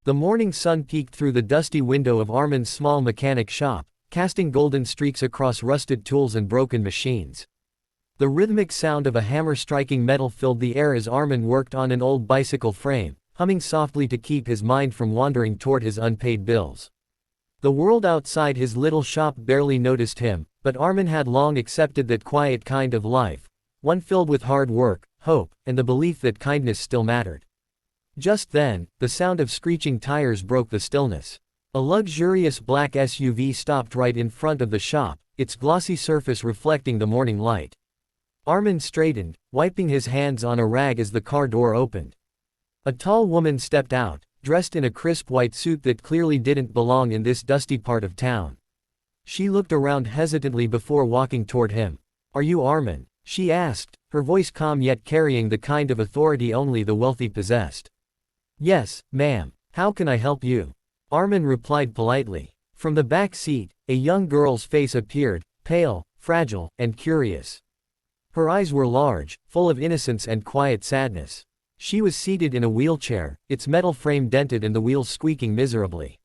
The morning sun peeked through the dusty window of Armin's small mechanic shop, casting golden streaks across rusted tools and broken machines. The rhythmic sound of a hammer striking metal filled the air as Armin worked on an old bicycle frame, humming softly to keep his mind from wandering toward his unpaid bills. The world outside his little shop barely noticed him, but Armin had long accepted that quiet kind of life, one filled with hard work, hope, and the belief that kindness still mattered. Just then, the sound of screeching tires broke the stillness. A luxurious black SUV stopped right in front of the shop, its glossy surface reflecting the morning light. Armin straightened, wiping his hands on a rag as the car door opened. A tall woman stepped out, dressed in a crisp white suit that clearly didn't belong in this dusty part of town. She looked around hesitantly before walking toward him. "Are you Armin?" she asked, her voice calm yet carrying the kind of authority only the wealthy possessed. "Yes, ma'am. How can I help you?" Armin replied politely. From the back seat, a young girl's face appeared, pale, fragile, and curious. Her eyes were large, full of innocence and quiet sadness. She was seated in a wheelchair, its metal frame dented and the wheels squeaking miserably.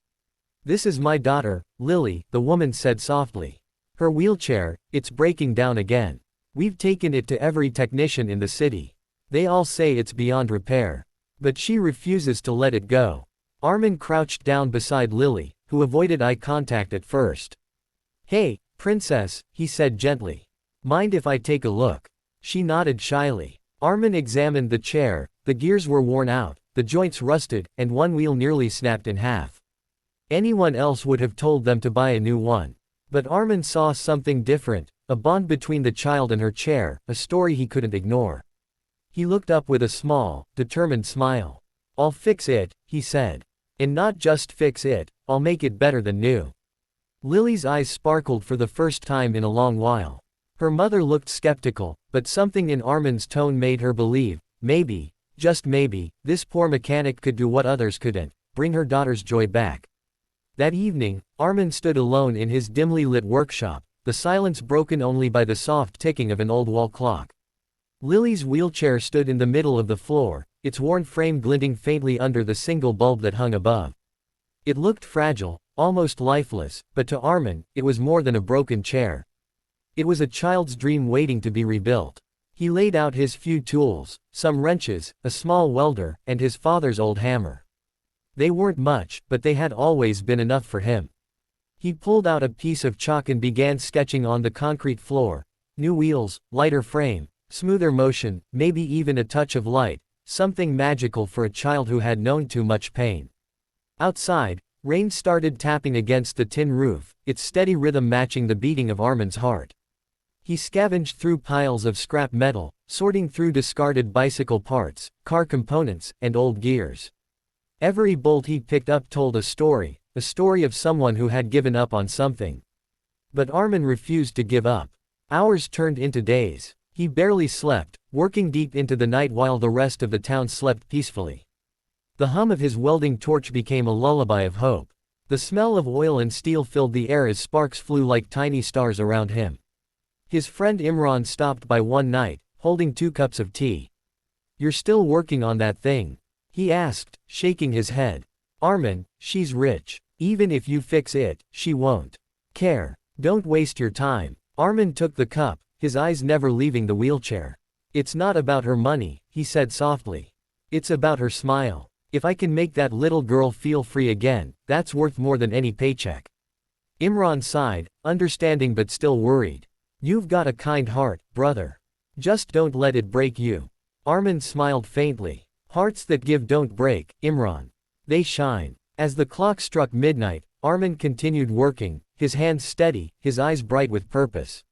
"This is my daughter, Lily," the woman said softly. "Her wheelchair, it's breaking down again. We've taken it to every technician in the city. They all say it's beyond repair. But she refuses to let it go." Armin crouched down beside Lily, who avoided eye contact at first. "Hey, princess," he said gently. "Mind if I take a look?" She nodded shyly. Armin examined the chair. The gears were worn out, the joints rusted, and one wheel nearly snapped in half. Anyone else would have told them to buy a new one. But Armin saw something different, a bond between the child and her chair, a story he couldn't ignore. He looked up with a small, determined smile. "I'll fix it," he said. "And not just fix it, I'll make it better than new." Lily's eyes sparkled for the first time in a long while. Her mother looked skeptical, but something in Armin's tone made her believe, maybe, just maybe, this poor mechanic could do what others couldn't, bring her daughter's joy back. That evening, Armin stood alone in his dimly lit workshop, the silence broken only by the soft ticking of an old wall clock. Lily's wheelchair stood in the middle of the floor, its worn frame glinting faintly under the single bulb that hung above. It looked fragile, almost lifeless, but to Armin, it was more than a broken chair. It was a child's dream waiting to be rebuilt. He laid out his few tools, some wrenches, a small welder, and his father's old hammer. They weren't much, but they had always been enough for him. He pulled out a piece of chalk and began sketching on the concrete floor. New wheels, lighter frame, smoother motion, maybe even a touch of light, something magical for a child who had known too much pain. Outside, rain started tapping against the tin roof, its steady rhythm matching the beating of Armin's heart. He scavenged through piles of scrap metal, sorting through discarded bicycle parts, car components, and old gears. Every bolt he picked up told a story of someone who had given up on something. But Armin refused to give up. Hours turned into days. He barely slept, working deep into the night while the rest of the town slept peacefully. The hum of his welding torch became a lullaby of hope. The smell of oil and steel filled the air as sparks flew like tiny stars around him. His friend Imran stopped by one night, holding 2 cups of tea. "You're still working on that thing?" he asked, shaking his head. "Armin, she's rich. Even if you fix it, she won't care. Don't waste your time." Armin took the cup, his eyes never leaving the wheelchair. "It's not about her money," he said softly. "It's about her smile. If I can make that little girl feel free again, that's worth more than any paycheck." Imran sighed, understanding but still worried. "You've got a kind heart, brother. Just don't let it break you." Armin smiled faintly. "Hearts that give don't break, Imran. They shine." As the clock struck midnight, Armin continued working, his hands steady, his eyes bright with purpose.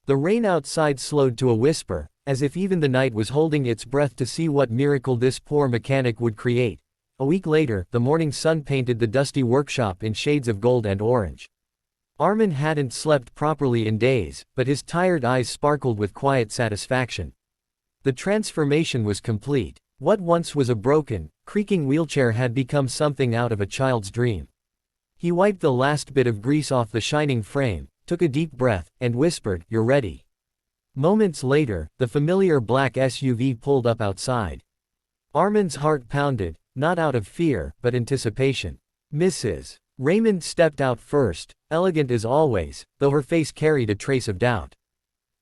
The rain outside slowed to a whisper, as if even the night was holding its breath to see what miracle this poor mechanic would create. A week later, the morning sun painted the dusty workshop in shades of gold and orange. Armin hadn't slept properly in days, but his tired eyes sparkled with quiet satisfaction. The transformation was complete. What once was a broken, creaking wheelchair had become something out of a child's dream. He wiped the last bit of grease off the shining frame, took a deep breath, and whispered, "You're ready." Moments later, the familiar black SUV pulled up outside. Armin's heart pounded, not out of fear, but anticipation. Mrs. Raymond stepped out first, elegant as always, though her face carried a trace of doubt.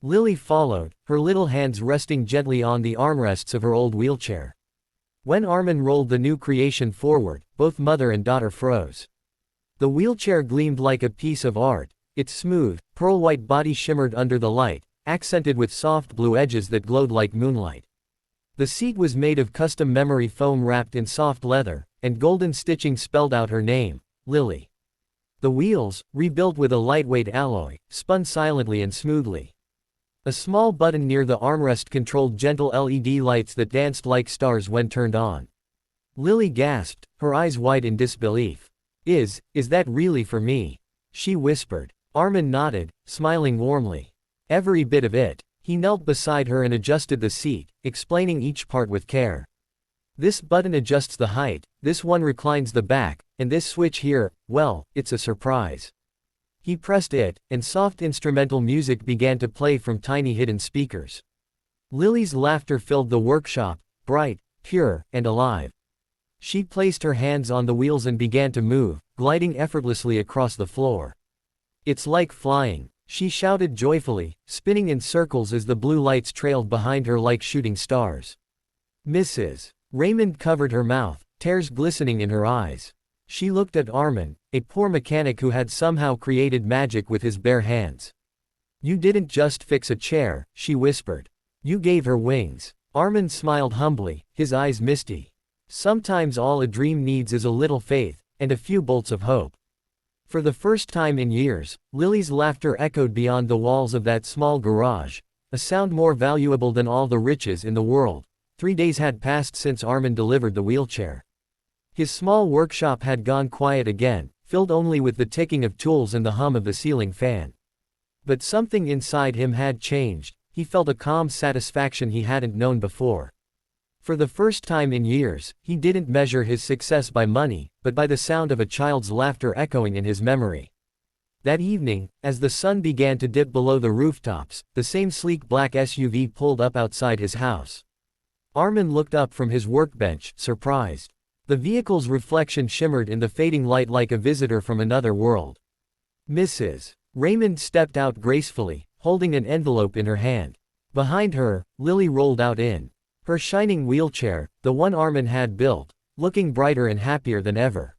Lily followed, her little hands resting gently on the armrests of her old wheelchair. When Armin rolled the new creation forward, both mother and daughter froze. The wheelchair gleamed like a piece of art, its smooth, pearl-white body shimmered under the light, accented with soft blue edges that glowed like moonlight. The seat was made of custom memory foam wrapped in soft leather, and golden stitching spelled out her name, Lily. The wheels, rebuilt with a lightweight alloy, spun silently and smoothly. A small button near the armrest controlled gentle LED lights that danced like stars when turned on. Lily gasped, her eyes wide in disbelief. Is that really for me?" she whispered. Armin nodded, smiling warmly. "Every bit of it." He knelt beside her and adjusted the seat, explaining each part with care. "This button adjusts the height, this one reclines the back, and this switch here, well, it's a surprise." He pressed it, and soft instrumental music began to play from tiny hidden speakers. Lily's laughter filled the workshop, bright, pure, and alive. She placed her hands on the wheels and began to move, gliding effortlessly across the floor. "It's like flying," she shouted joyfully, spinning in circles as the blue lights trailed behind her like shooting stars. Mrs. Raymond covered her mouth, tears glistening in her eyes. She looked at Armin, a poor mechanic who had somehow created magic with his bare hands. "You didn't just fix a chair," she whispered. "You gave her wings." Armin smiled humbly, his eyes misty. Sometimes all a dream needs is a little faith, and a few bolts of hope. For the first time in years, Lily's laughter echoed beyond the walls of that small garage, a sound more valuable than all the riches in the world. 3 days had passed since Armin delivered the wheelchair. His small workshop had gone quiet again, filled only with the ticking of tools and the hum of the ceiling fan. But something inside him had changed. He felt a calm satisfaction he hadn't known before. For the first time in years, he didn't measure his success by money, but by the sound of a child's laughter echoing in his memory. That evening, as the sun began to dip below the rooftops, the same sleek black SUV pulled up outside his house. Armin looked up from his workbench, surprised. The vehicle's reflection shimmered in the fading light like a visitor from another world. Mrs. Raymond stepped out gracefully, holding an envelope in her hand. Behind her, Lily rolled out in her shining wheelchair, the one Armin had built, looking brighter and happier than ever.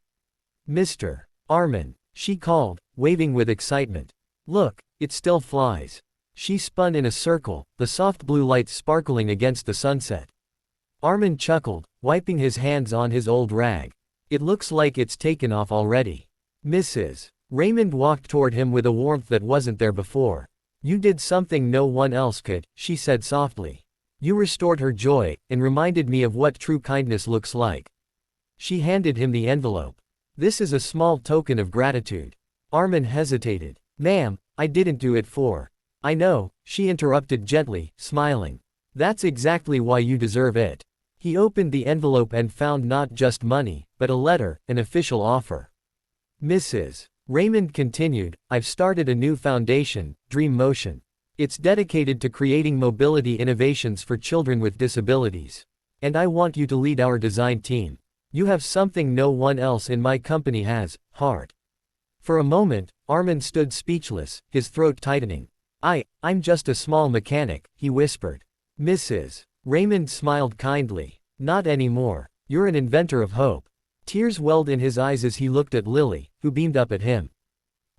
"Mr. Armin," she called, waving with excitement. "Look, it still flies." She spun in a circle, the soft blue lights sparkling against the sunset. Armin chuckled, wiping his hands on his old rag. "It looks like it's taken off already." Mrs. Raymond walked toward him with a warmth that wasn't there before. "You did something no one else could," she said softly. "You restored her joy, and reminded me of what true kindness looks like." She handed him the envelope. "This is a small token of gratitude." Armin hesitated. "Ma'am, I didn't do it for." "I know," she interrupted gently, smiling. "That's exactly why you deserve it." He opened the envelope and found not just money, but a letter, an official offer. Mrs. Raymond continued, "I've started a new foundation, Dream Motion. It's dedicated to creating mobility innovations for children with disabilities. And I want you to lead our design team. You have something no one else in my company has, heart." For a moment, Armin stood speechless, his throat tightening. I'm just a small mechanic," he whispered. Mrs. Raymond smiled kindly. "Not anymore. You're an inventor of hope." Tears welled in his eyes as he looked at Lily, who beamed up at him.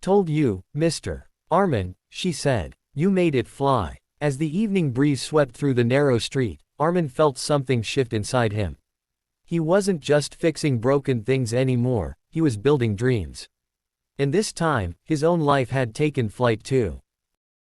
"Told you, Mr. Armin," she said. "You made it fly." As the evening breeze swept through the narrow street, Armin felt something shift inside him. He wasn't just fixing broken things anymore, he was building dreams. And this time, his own life had taken flight too.